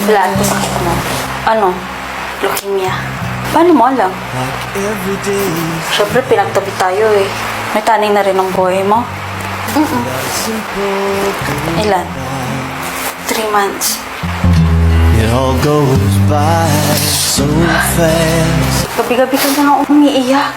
Lahat ko sakit mo. Ano? Leukemia. Paano mo alam? Siyempre, pinagtabi tayo eh. May taning na rin ang buhay mo. Ilan? 3 months. It all goes by so fast. Gabi-gabi ka na nga umiiyak.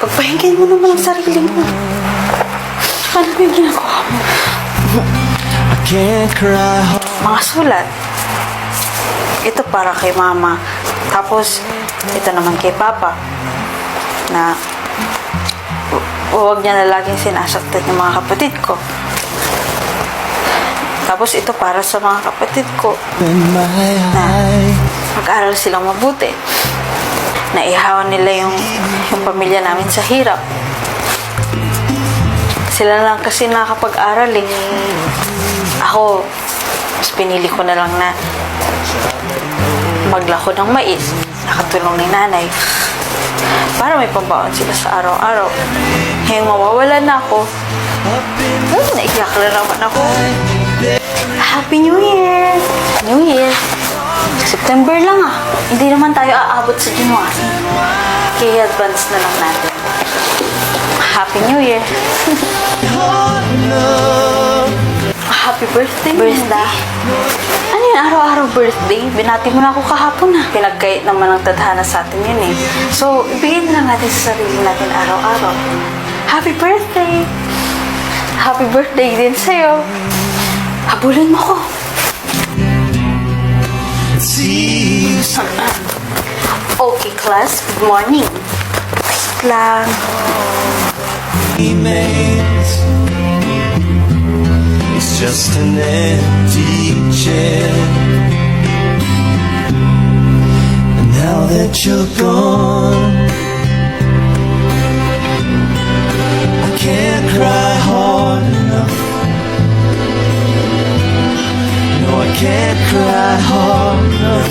Pagpahinggan mo naman ang sarili mo. Ano ba yung ginagawa mo? I can't cry hard. Mga sulat. Ito para kay mama. Tapos, ito naman kay papa. Na huwag niya na laging sinasaktan yung mga kapatid ko. Tapos ito para sa mga kapatid ko. In my eye. Mag-aral silang mabuti. Naihawan nila yung pamilya namin sa hirap. Sila lang kasi nakakapag-aral eh. Ako, mas pinili ko na lang na maglako ng mais. Nakatulong ni nanay. Para may pambaon sila sa araw-araw. Ngayong mawawala na ako, naiyak na naman ako. Happy New Year! New Year! September lang ah. Hindi naman tayo aabot sa January. Kaya advance na lang natin. Happy New Year! Happy birthday! Birthday? Ano yun? Araw-araw birthday? Binati mo na ako kahapon ah. Pinagkait naman ng tadhana sa atin yun eh. So, ibigay na lang natin sa sarili natin araw-araw. Happy birthday! Happy birthday din sa'yo. Habulin mo ko. Okay, class. Good morning. Wait lang. It's just an empty chair. And now that you're gone, I can't cry hard enough. No, I can't cry hard enough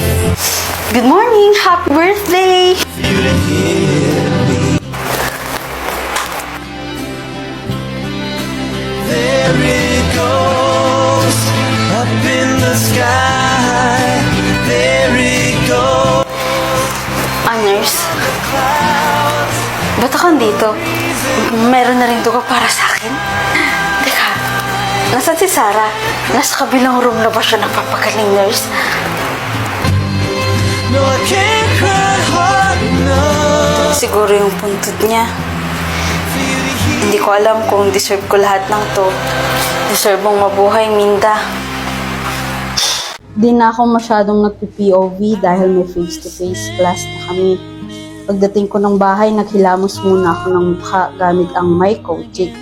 Good morning. Happy birthday. for you to hear me. There it goes, up in the sky. There it goes, Nurse, ba't ako dito? Meron na rin ka para sa akin? Teka, nasaan si Sarah? Nasa kabilang room na ba siya napapagaling, nurse? no, I can't cry hard enough. Siguro yung puntod niya. Hindi ko alam kung deserve ko lahat ng to. Deserve mong mabuhay, Minda. Di na ako masyadong nagpi-POV dahil may face-to-face class na kami. Pagdating ko ng bahay, naghilamos muna ako ng mukha gamit ang My Kojic.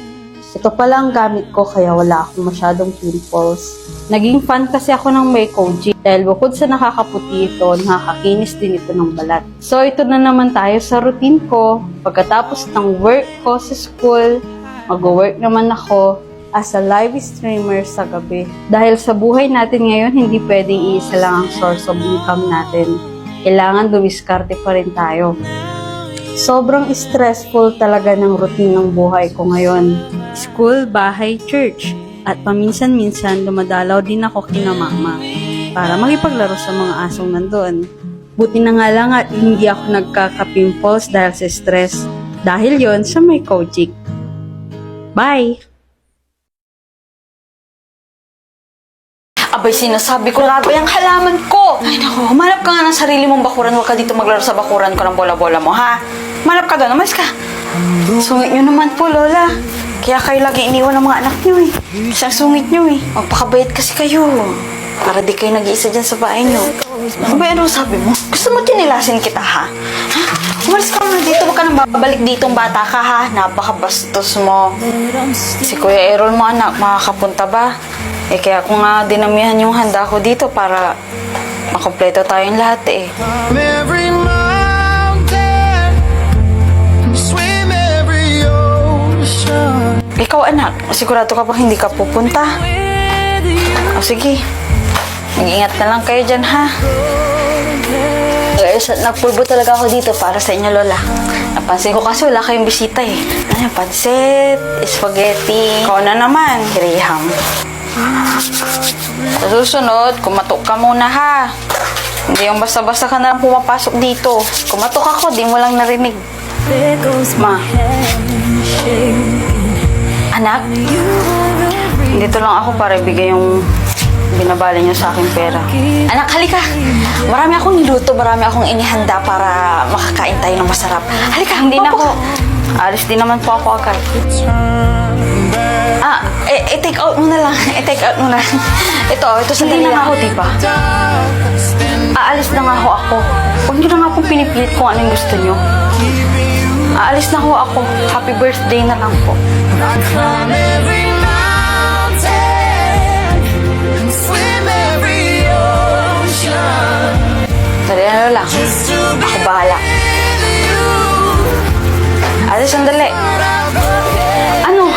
Ito pala ang gamit ko kaya wala akong masyadong pimples. Naging fan kasi ako ng My Kojic dahil bukod sa nakakaputi ito, nakakakinis din ito ng balat. So ito na naman tayo sa routine ko. Pagkatapos ng work ko sa school, mag-work naman ako as a live streamer sa gabi. Dahil sa buhay natin ngayon, hindi pwedeng iisa lang ang source of income natin. Kailangan dumiskarte pa rin tayo. Sobrang stressful talaga ng routine ng buhay ko ngayon. School, bahay, church. At paminsan-minsan, dumadalaw din ako kina mama para makipaglaro sa mga asong nandoon. Buti na nga lang at hindi ako nagkaka-pimples dahil sa stress. Dahil yon sa My Kojic. Bye! Abay, sinasabi ko, lahat ba yung halaman ko? Ay, naku, humanap ka nga ng sarili mong bakuran. Huwag ka dito maglaro sa bakuran ko ng bola-bola mo, ha? Humanap ka doon, umalis ka. Sungit nyo naman po, Lola. Kaya kayo lagi iniwan ng mga anak nyo, eh. Isang sungit nyo, eh. Magpakabayat kasi kayo. Para di kayo nag-iisa dyan sa bahay nyo. Abay, ano sabi mo? Gusto mo tinilasin kita, ha? Ha? Umalis ka nga dito. Huwag ka nang babalik ditong bata ka, ha? Napakabastos mo. Si Kuya Errol mo, anak, makakapunta ba? Eh, kaya ko nga dinamihan yung handa ko dito para makompleto tayong lahat, eh. Every mountain, swim every ocean. Ikaw, anak, sigurado ka bang hindi ka pupunta? O, sige. Mag-ingat na lang kayo dyan, ha? Guys, nagpulbo talaga ako dito para sa inyo, Lola. Napansin ko kasi wala kayong bisita, eh. Ano, pansit, spaghetti. Ikaw na naman, kiriham. Sa susunod, kumatok ka muna ha. Hindi yung basta-basta ka na lang pumapasok dito. Kumatok ako, di mo lang narinig. Ma. Anak, dito lang ako para ibigay yung binabali niyo sa akin pera. Anak, halika. Marami akong niluto, marami akong inihanda para makakain tayo ng masarap. Halika, hindi na ako. Alis din naman po ako agad. I-take out mo na lang. I-take out mo na. Ito sandali lang ako, diba? Aalis na nga ako. Huwag niyo na nga pong pinipilit kung anong gusto niyo. Aalis na ako. Happy birthday na lang po. Climb every mountain and swim every ocean. Dali, ano lang. Ako bahala. Alis, sandali. Ano?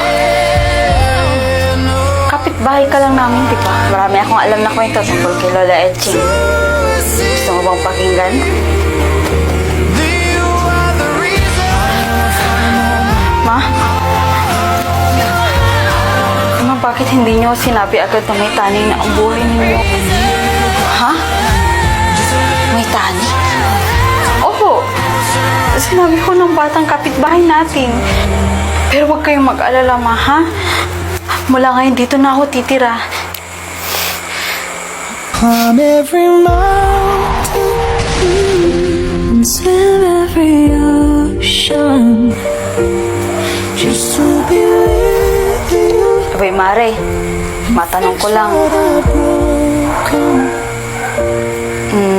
Kapitbahay ka lang namin, di ba? Marami akong alam na kwento tungkol kay Lola Etching. Gusto mo bang pakinggan? Ma? Ma, bakit hindi niyo sinabi agad na may taning na ang buhay ninyo? Ha? May tani? Opo. Sinabi ko ng batang kapitbahay natin. Pero huwag kayong mag-alala, ma, ha? Mula ngayon, dito na ako titira. Climb every mountain and swim every ocean. Just to be with you. Abay, Mare, matanong ko lang.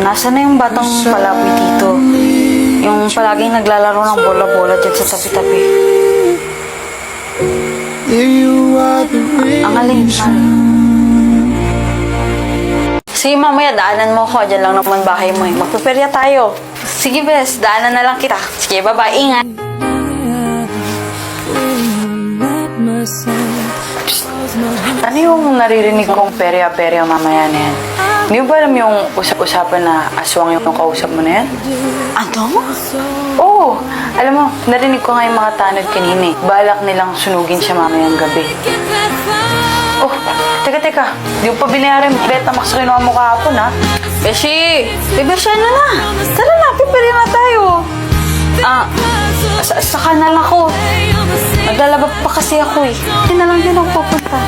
Nasaan na yung batang palaboy dito? Yung palaging naglalaro ng bola-bola dyan sa tabi-tabi. You are the Ang alin, Mare. Sige, mamaya, daanan mo ko. Diyan lang naman bahay mo eh. Magpiperya tayo. Sige, bes. Daanan na lang kita. Sige, bye-bye. Ingat. Ano yung naririnig kong perya-perya mamaya na yan? Hindi mo ba alam yung usap-usapan na aswang yung kausap mo na yan? Ano? Oo. Alam mo, narinig ko nga yung mga tanod kanina eh. Balak nilang sunugin siya mamayang gabi. Oh, teka. Di mo pa binayaran yung Betamax sa kinuha mo kahapon, ha? Beshi! Bibesya na na! Tara na, piperya na tayo! Saka na lang ako. Naglalaba pa kasi ako eh. Hindi na lang din ako pupunta.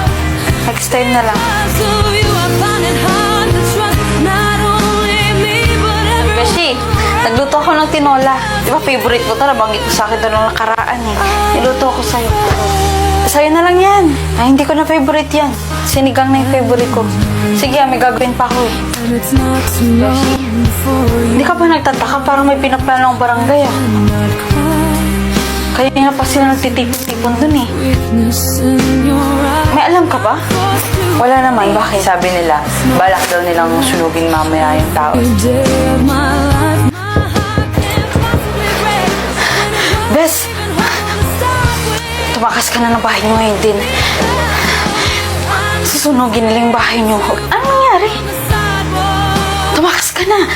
Next time na lang. Beshi, nagluto ako ng tinola. Di ba favorite mo ito? Nabanggit mo sa akin doon ng nakaraan eh. Niluto ako sa'yo. Sa'yo na lang yan. Ay, hindi ko na favorite yan. Sinigang na yung favorite ko. Sige, may gagawin pa ako eh. Beshi, hindi ka ba nagtataka? Parang may pinaplano ang barangay ah. Kaya nga pa sila nagtitipon dun eh. May alam ka ba? Wala naman. Bakit? Sabi nila, balak daw nilang sunugin mamaya yung tao. Bes! Tumakas ka na ng bahay nyo ngayon din. Susunugin nila yung bahay nyo. Anong nangyari? Tumakas ka na.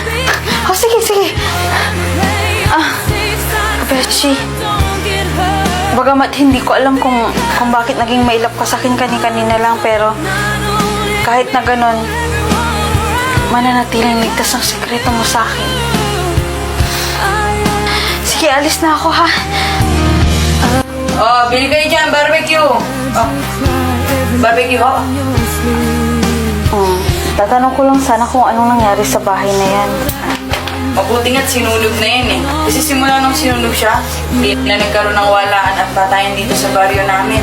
Oh, sige. Beshi. Bagamat hindi ko alam kung bakit naging mailap ka sa akin kanina lang, pero kahit na ganun, mananatiling ligtas ang sekreto mo sa akin. Sige, alis na ako ha. Oh, bili kayo dyan, barbecue. Oh. Barbecue ho. Tatanong ko lang sana kung anong nangyari sa bahay na yan. Mabuti nga't sinulog na yan eh. Kasi simula nung sinulog siya, hindi na nagkaroon ng walaan at patayan dito sa baryo namin.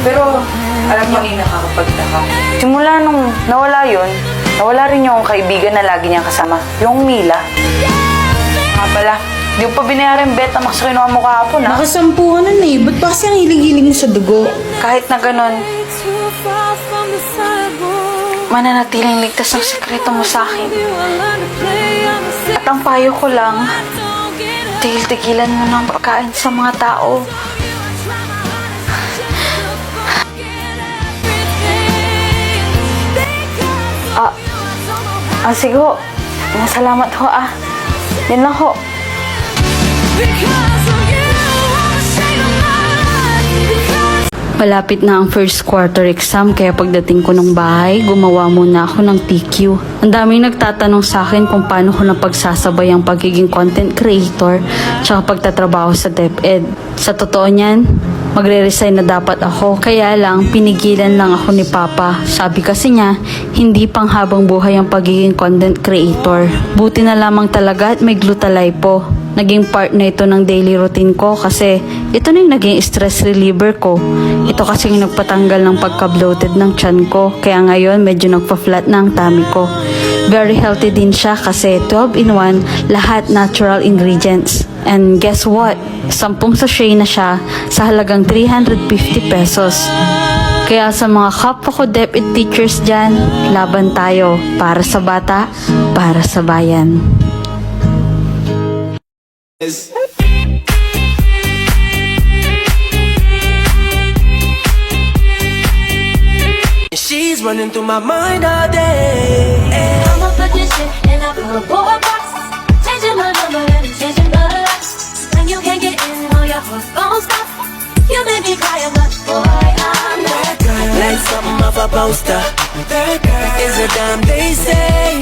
Pero, alam mo, hindi nakakapagtaka. Simula nung nawala yun, nawala rin yung kaibigan na lagi niyang kasama, yung Mila. Nga pala, di mo pa binayaran Betamax sa kinuha mo kahapon ha? Nakasampuhan na eh. Ba't pa kasi ang hilig-hilig mo sa dugo? Kahit na ganun, mananatiling ligtas ang sekreto mo sa akin. At ang payo ko lang, tigil-tigilan mo ng pagkain sa mga tao. Sige ho. Salamat ho ah. Yan lang ho. Malapit na ang first quarter exam kaya pagdating ko ng bahay, gumawa muna ako ng PQ. Ang daming nagtatanong sa akin kung paano ko napagsasabay ang pagiging content creator tsaka pagtatrabaho sa DepEd. Sa totoo niyan, magre-resign na dapat ako. Kaya lang, pinigilan lang ako ni Papa. Sabi kasi niya, hindi pang habang buhay ang pagiging content creator. Buti na lamang talaga at may glutalipo. Naging part na ito ng daily routine ko kasi ito na yung naging stress reliever ko. Ito kasi yung nagpatanggal ng pagka-bloated ng tiyan ko. Kaya ngayon, medyo nagpa-flat na ang tummy ko. Very healthy din siya kasi 12 in 1, lahat natural ingredients. And guess what? 10 sachet na siya sa halagang 350 pesos. Kaya sa mga kapwa ko DepEd teachers dyan, laban tayo para sa bata, para sa bayan. She's running through my mind all day. I'm a magician and I pull a boy box. Changing my number and changing the locks. When you can't get in, all your heart won't stop. You make me cry, but boy, I'm that girl. Like something off a poster. That girl is a damn they say.